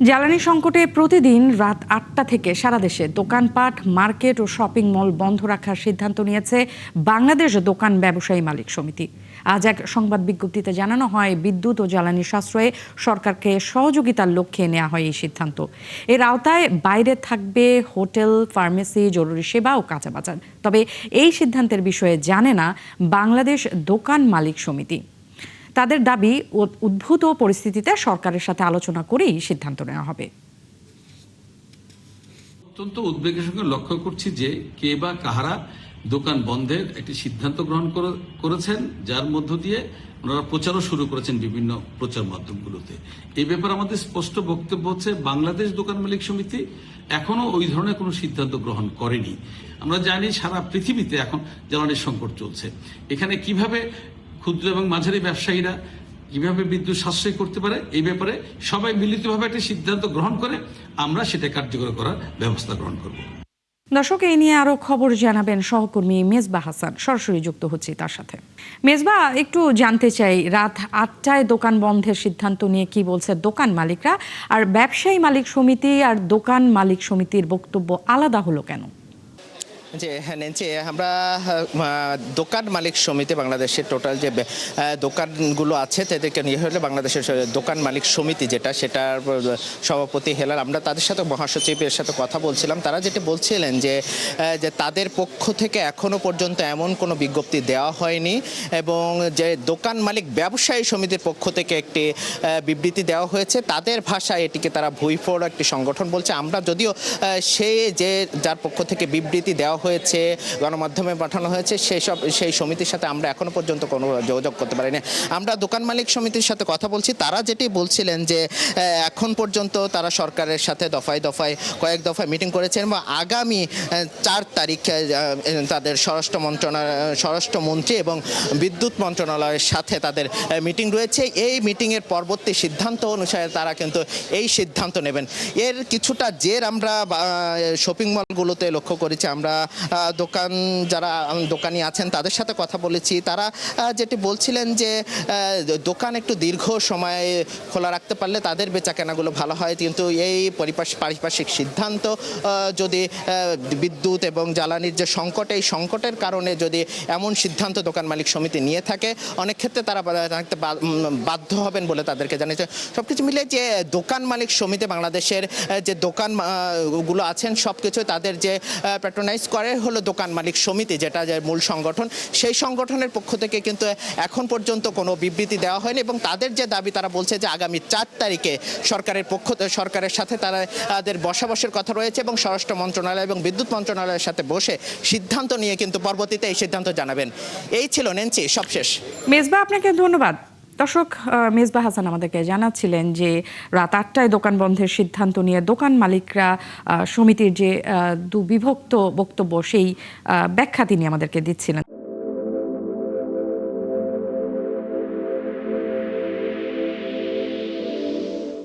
জ্বালানি সংকটে প্রতিদিন রাত ৮টা থেকে সারা দেশে দোকানপাট, মার্কেট ও শপিং মল বন্ধ রাখার সিদ্ধান্ত নিয়েছে বাংলাদেশ দোকান ব্যবসায়ী মালিক সমিতি। আজ এক সংবাদ বিজ্ঞপ্তিতে জানানো হয়, বিদ্যুৎ ও জ্বালানি সাশ্রয়ে সরকারকে সহযোগিতার লক্ষ্যে নেওয়া হয় এই সিদ্ধান্ত। এর আওতায় বাইরে থাকবে হোটেল, ফার্মেসি, জরুরি সেবা ও কাঁচা বাজার। তবে এই সিদ্ধান্তের বিষয়ে জানে না বাংলাদেশ দোকান মালিক সমিতি। তাদের দাবি, উদ্ভূত পরিস্থিতিতে সরকারের সাথে আলোচনা করেই সিদ্ধান্ত নেওয়া হবে। অত্যন্ত উদ্বেগের সঙ্গে লক্ষ্য করছি যে কে বা কাহারা দোকান বন্ধের একটি সিদ্ধান্ত গ্রহণ করেছেন, যার মধ্য দিয়ে ওনারা প্রচারও শুরু করেছেন বিভিন্ন প্রচার মাধ্যমগুলোতে। এই ব্যাপারে আমাদের স্পষ্ট বক্তব্য হচ্ছে, বাংলাদেশ দোকান মালিক সমিতি এখনো ওই ধরনের কোনো সিদ্ধান্ত গ্রহণ করেনি। আমরা জানি সারা পৃথিবীতে এখন জ্বালানির সংকট চলছে। এখানে কিভাবে ক্ষুদ্র এবং মাঝারি ব্যবসায়ীরা কিভাবে বিদ্যুৎ সাশ্রয় করতে পারে, এই ব্যাপারে সবাই মিলিতভাবে একটা সিদ্ধান্ত গ্রহণ করে আমরা সেটা কার্যকর করার ব্যবস্থা গ্রহণ করব। দর্শক, এই নিয়ে আরো খবর জানাবেন সহকর্মী মেজবা হাসান। সরাসরি যুক্ত হচ্ছি তার সাথে। মেজবা, একটু জানতে চাই, রাত 8টায় দোকান বন্ধের সিদ্ধান্ত নিয়ে কি বলছে দোকান মালিকরা, আর ব্যবসায়ী মালিক সমিতি আর দোকান মালিক সমিতির বক্তব্য আলাদা হলো কেন? যে নেন্সি, আমরা দোকান মালিক সমিতি বাংলাদেশের টোটাল যে দোকানগুলো আছে তাদেরকে নিয়ে হলে বাংলাদেশের দোকান মালিক সমিতি সেটার সভাপতি হেলাল, আমরা তাদের সাথে মহাসচিবের সাথে কথা বলছিলাম। তারা যেটা বলছিলেন যে তাদের পক্ষ থেকে এখনো পর্যন্ত এমন কোনো বিজ্ঞপ্তি দেওয়া হয়নি, এবং যে দোকান মালিক ব্যবসায়ী সমিতির পক্ষ থেকে একটি বিবৃতি দেওয়া হয়েছে। তাদের ভাষায় এটিকে তারা ভুইফোড় একটি সংগঠন বলছে। আমরা যদিও যার পক্ষ থেকে বিবৃতি দেওয়া হয়েছে, গণমাধ্যমে পাঠানো হয়েছে, সেই সমিতির সাথে আমরা এখনো পর্যন্ত কোনো যোগাযোগ করতে পারিনি। আমরা দোকান মালিক সমিতির সাথে কথা বলছি। তারা যেটি বলছিলেন যে এখন পর্যন্ত তারা সরকারের সাথে কয়েক দফায় মিটিং করেছেন, এবং আগামী 4 তারিখ তাদের স্বরাষ্ট্রমন্ত্রী এবং বিদ্যুৎ মন্ত্রণালয়ের সাথে তাদের মিটিং রয়েছে। এই মিটিংয়ের পরবর্তী সিদ্ধান্ত অনুসারে তারা কিন্তু এই সিদ্ধান্ত নেবেন। এর কিছুটা জের আমরা শপিং মলগুলোতে লক্ষ্য করেছি। আমরা যারা দোকানি আছেন তাদের সাথে কথা বলেছি। তারা যেটি বলছিলেন যে দোকান একটু দীর্ঘ সময় খোলা রাখতে পারলে তাদের বেচাকেনাগুলো ভালো হয়, কিন্তু এই পারিপার্শ্বিক সিদ্ধান্ত যদি বিদ্যুৎ এবং জ্বালানির যে সংকট, এই সংকটের কারণে যদি এমন সিদ্ধান্ত দোকান মালিক সমিতি নিয়ে থাকে, অনেক ক্ষেত্রে তারা বাধ্য হবেন বলে তাদেরকে জানিয়েছে। সবকিছু মিলে যে দোকান মালিক সমিতি বাংলাদেশের যে দোকানগুলো আছেন সবকিছু তাদের যে প্যাট্রোনাইজ করে হলো দোকান মালিক সমিতি, যেটা যে মূল সংগঠন, সেই সংগঠনের পক্ষ থেকে কিন্তু এখন পর্যন্ত কোনো বিবৃতি দেওয়া হয়নি। এবং তাদের যে দাবি, তারা বলছে যে আগামী 4 তারিখে সরকারের সাথে তাদের বসাবসের কথা রয়েছে, এবং স্বরাষ্ট্র মন্ত্রণালয় এবং বিদ্যুৎ মন্ত্রণালয়ের সাথে বসে সিদ্ধান্ত নিয়ে কিন্তু পরবর্তীতে এই সিদ্ধান্ত জানাবেন। এই ছিল নেন্সি সবশেষ। মেজবা, আপনাকে ধন্যবাদ। দর্শক, মেজবা হাসান আমাদেরকে জানাচ্ছিলেন যে রাত 8টায় দোকান বন্ধের সিদ্ধান্ত নিয়ে দোকান মালিকরা সমিতির যে দুবিভক্ত বক্তব্য, সেই ব্যাখ্যা তিনি আমাদেরকে দিচ্ছিলেন।